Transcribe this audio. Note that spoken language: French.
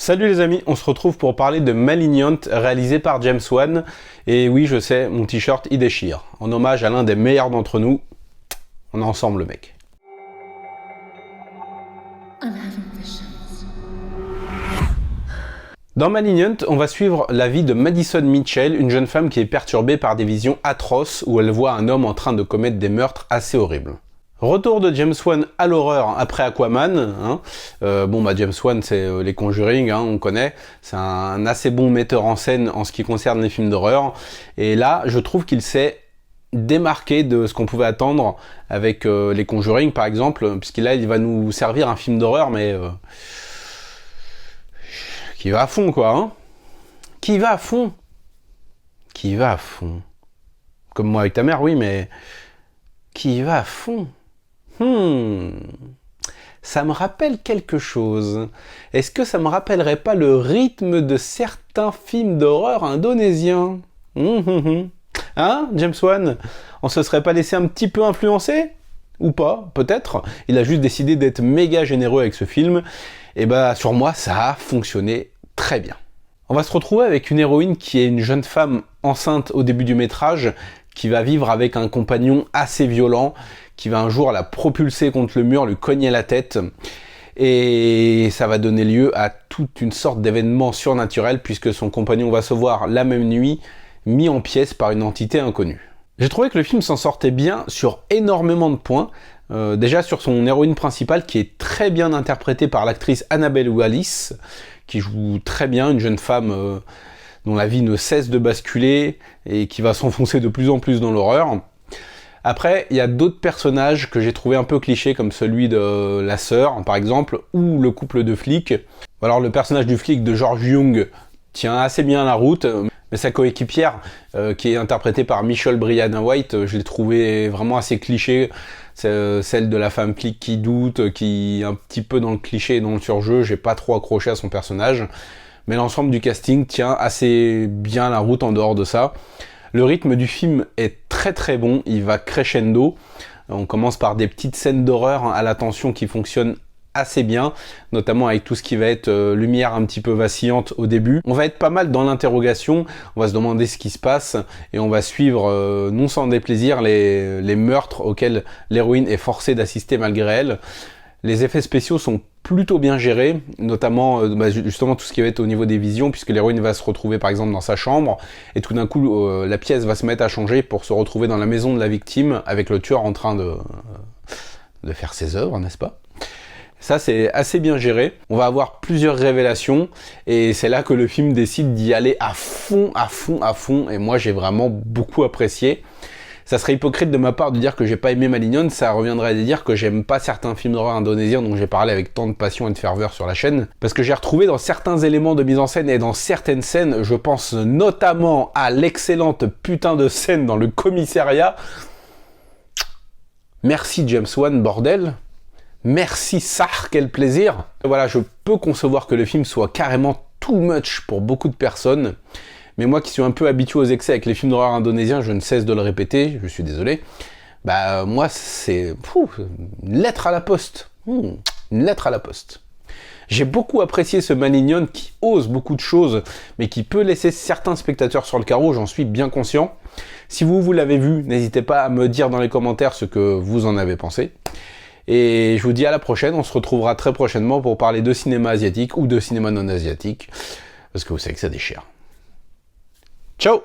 Salut les amis, on se retrouve pour parler de Malignant, réalisé par James Wan. Et oui, je sais, mon t-shirt il déchire. En hommage à l'un des meilleurs d'entre nous, on est ensemble mec. Dans Malignant, on va suivre la vie de Madison Mitchell, une jeune femme qui est perturbée par des visions atroces où elle voit un homme en train de commettre des meurtres assez horribles. Retour de James Wan à l'horreur après Aquaman. James Wan c'est les Conjuring, on connaît. C'est un assez bon metteur en scène en ce qui concerne les films d'horreur. Et là, je trouve qu'il s'est démarqué de ce qu'on pouvait attendre avec les Conjuring par exemple, puisqu'il là il va nous servir un film d'horreur mais qui va à fond quoi. Qui va à fond. Qui va à fond. Comme moi avec ta mère, oui, mais qui va à fond. Ça me rappelle quelque chose. Est-ce que ça me rappellerait pas le rythme de certains films d'horreur indonésiens? Hein, James Wan? On se serait pas laissé un petit peu influencer? Ou pas, peut-être. Il a juste décidé d'être méga généreux avec ce film. Et bah, sur moi, ça a fonctionné très bien. On va se retrouver avec une héroïne qui est une jeune femme enceinte au début du métrage, qui va vivre avec un compagnon assez violent, qui va un jour la propulser contre le mur, lui cogner la tête, et ça va donner lieu à toute une sorte d'événement surnaturel, puisque son compagnon va se voir la même nuit, mis en pièces par une entité inconnue. J'ai trouvé que le film s'en sortait bien sur énormément de points, déjà sur son héroïne principale, qui est très bien interprétée par l'actrice Annabelle Wallis, qui joue très bien, une jeune femme dont la vie ne cesse de basculer et qui va s'enfoncer de plus en plus dans l'horreur. Après, il y a d'autres personnages que j'ai trouvé un peu clichés, comme celui de la sœur, par exemple, ou le couple de flics. Alors le personnage du flic de George Young tient assez bien la route, mais sa coéquipière, qui est interprétée par Michelle Brianna White, je l'ai trouvé vraiment assez cliché. C'est celle de la femme flic qui doute, qui est un petit peu dans le cliché et dans le surjeu, j'ai pas trop accroché à son personnage. Mais l'ensemble du casting tient assez bien la route en dehors de ça. Le rythme du film est très très bon, il va crescendo. On commence par des petites scènes d'horreur à la tension qui fonctionnent assez bien, notamment avec tout ce qui va être lumière un petit peu vacillante au début. On va être pas mal dans l'interrogation, on va se demander ce qui se passe et on va suivre non sans déplaisir les meurtres auxquels l'héroïne est forcée d'assister malgré elle. Les effets spéciaux sont plutôt bien gérés, notamment justement tout ce qui va être au niveau des visions, puisque l'héroïne va se retrouver par exemple dans sa chambre, et tout d'un coup la pièce va se mettre à changer pour se retrouver dans la maison de la victime, avec le tueur en train de faire ses œuvres, n'est-ce pas? Ça c'est assez bien géré, on va avoir plusieurs révélations, et c'est là que le film décide d'y aller à fond, et moi j'ai vraiment beaucoup apprécié. Ça serait hypocrite de ma part de dire que j'ai pas aimé Malignant, ça reviendrait à dire que j'aime pas certains films d'horreur indonésiens dont j'ai parlé avec tant de passion et de ferveur sur la chaîne, parce que j'ai retrouvé dans certains éléments de mise en scène et dans certaines scènes, je pense notamment à l'excellente putain de scène dans le commissariat. Merci James Wan, bordel. Merci Sar, quel plaisir. Voilà, je peux concevoir que le film soit carrément too much pour beaucoup de personnes. Mais moi qui suis un peu habitué aux excès avec les films d'horreur indonésiens, je ne cesse de le répéter, je suis désolé. Moi c'est une lettre à la poste. Une lettre à la poste. J'ai beaucoup apprécié ce Malignant qui ose beaucoup de choses, mais qui peut laisser certains spectateurs sur le carreau, j'en suis bien conscient. Si vous l'avez vu, n'hésitez pas à me dire dans les commentaires ce que vous en avez pensé. Et je vous dis à la prochaine, on se retrouvera très prochainement pour parler de cinéma asiatique ou de cinéma non asiatique, parce que vous savez que ça déchire. Ciao!